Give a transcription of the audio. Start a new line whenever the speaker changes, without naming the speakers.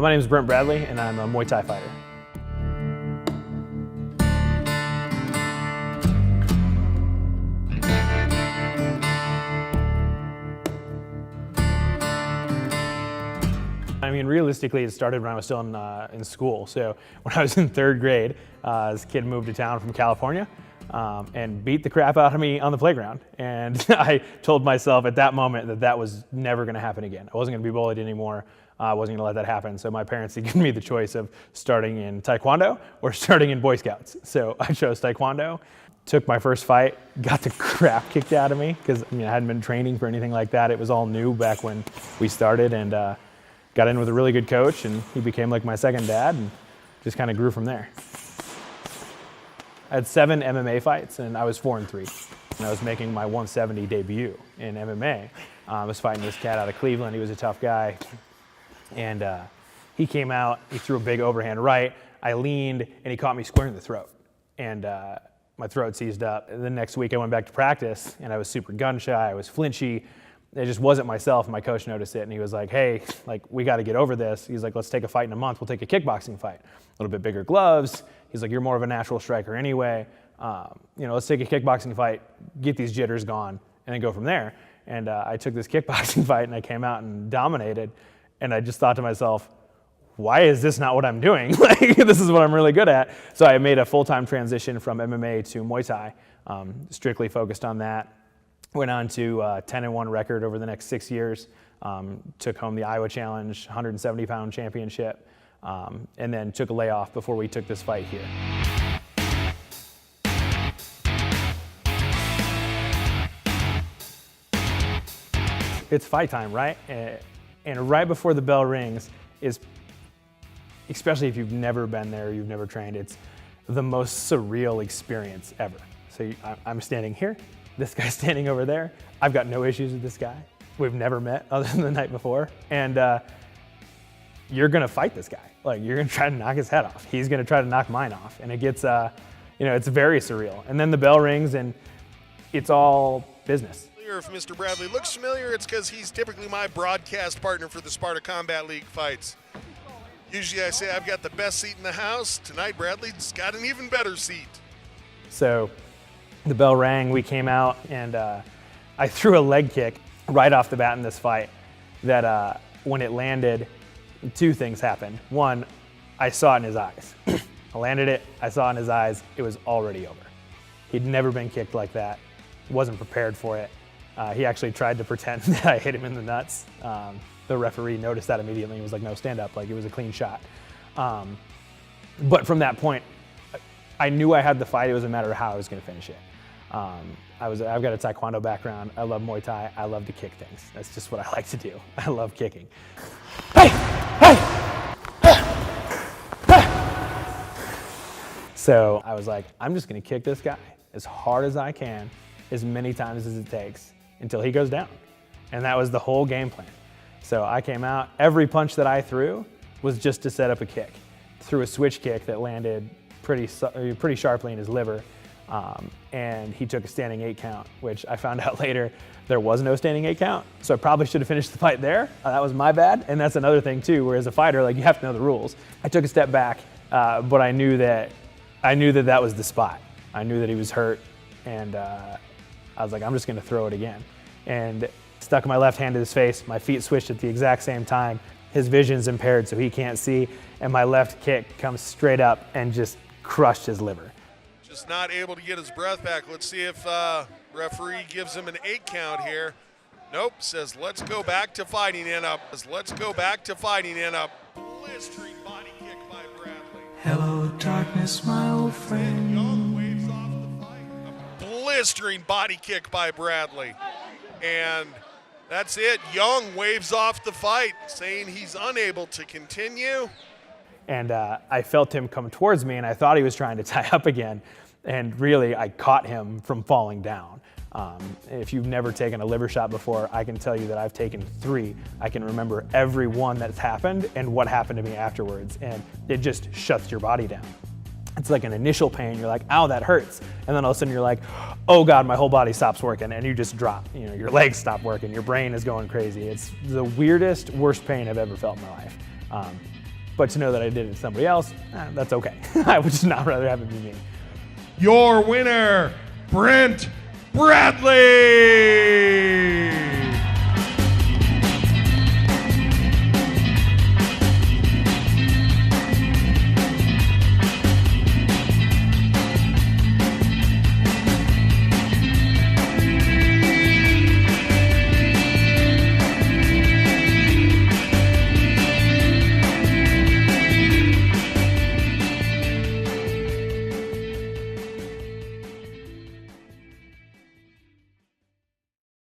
My name is Brent Bradley, and I'm a Muay Thai fighter. I mean, realistically, it started when I was still in school. So when I was in 3rd grade, this kid moved to town from California and beat the crap out of me on the playground. And I told myself at that moment that that was never going to happen again. I wasn't going to be bullied anymore. I wasn't going to let that happen. So my parents had given me the choice of starting in Taekwondo or starting in Boy Scouts. So I chose Taekwondo. Took my first fight, got the crap kicked out of me because I hadn't been training for anything like that. It was all new back when we started, and got in with a really good coach, and he became like my second dad, and just kind of grew from there. I had 7 MMA fights, and I was 4-3. And I was making my 170 debut in MMA. I was fighting this cat out of Cleveland. He was a tough guy. And he came out, he threw a big overhand right. I leaned, and he caught me square in the throat. And my throat seized up. And the next week I went back to practice, and I was super gun shy, I was flinchy. It just wasn't myself. My coach noticed it, and he was like, hey, we got to get over this. He's like, let's take a fight in a month. We'll take a kickboxing fight. A little bit bigger gloves. He's like, you're more of a natural striker anyway. Let's take a kickboxing fight, get these jitters gone, and then go from there. And I took this kickboxing fight, and I came out and dominated. And I just thought to myself, why is this not what I'm doing? This is what I'm really good at. So I made a full-time transition from MMA to Muay Thai, strictly focused on that. Went on to a 10-1 record over the next 6 years. Took home the Iowa Challenge, 170-pound championship, and then took a layoff before we took this fight here. It's fight time, right? And right before the bell rings is, especially if you've never been there, you've never trained, it's the most surreal experience ever. So I'm standing here. This guy's standing over there. I've got no issues with this guy. We've never met other than the night before. And you're gonna fight this guy. You're gonna try to knock his head off. He's gonna try to knock mine off. And it gets, it's very surreal. And then the bell rings and it's all business.
If Mr. Bradley looks familiar, it's because he's typically my broadcast partner for the Sparta Combat League fights. Usually I say I've got the best seat in the house. Tonight, Bradley's got an even better seat.
So the bell rang, we came out, and I threw a leg kick right off the bat in this fight that when it landed, 2 things happened. One, I saw it in his eyes. I landed it, I saw it in his eyes, it was already over. He'd never been kicked like that, wasn't prepared for it. He actually tried to pretend that I hit him in the nuts. The referee noticed that immediately and was like, no, stand up, it was a clean shot. But from that point, I knew I had the fight, it was a matter of how I was gonna finish it. I've got a Taekwondo background. I love Muay Thai. I love to kick things. That's just what I like to do. I love kicking. Hey! Hey! So I was like, I'm just gonna kick this guy as hard as I can, as many times as it takes, until he goes down. And that was the whole game plan. So I came out, every punch that I threw was just to set up a kick. Threw a switch kick that landed pretty sharply in his liver. And he took a standing 8 count, which I found out later there was no standing 8 count. So I probably should have finished the fight there. That was my bad. And that's another thing too, where as a fighter, you have to know the rules. I took a step back, but I knew that that was the spot. I knew that he was hurt, and I was like, I'm just gonna throw it again. And stuck my left hand to his face, my feet switched at the exact same time. His vision's impaired, so he can't see, and my left kick comes straight up and just crushed his liver.
Just not able to get his breath back. Let's see if referee gives him an 8 count here. Nope, says let's go back to fighting in a blistering body kick by Bradley.
Hello, darkness, my old friend.
Young waves off the fight. A blistering body kick by Bradley. And that's it. Young waves off the fight, saying he's unable to continue.
And I felt him come towards me, and I thought he was trying to tie up again. And really, I caught him from falling down. If you've never taken a liver shot before, I can tell you that I've taken 3. I can remember every one that's happened and what happened to me afterwards. And it just shuts your body down. It's like an initial pain. You're like, ow, that hurts. And then all of a sudden you're like, oh God, my whole body stops working, and you just drop. Your legs stop working, your brain is going crazy. It's the weirdest, worst pain I've ever felt in my life. But to know that I did it to somebody else, that's okay. I would just not rather have it be me.
Your winner, Brent Bradley.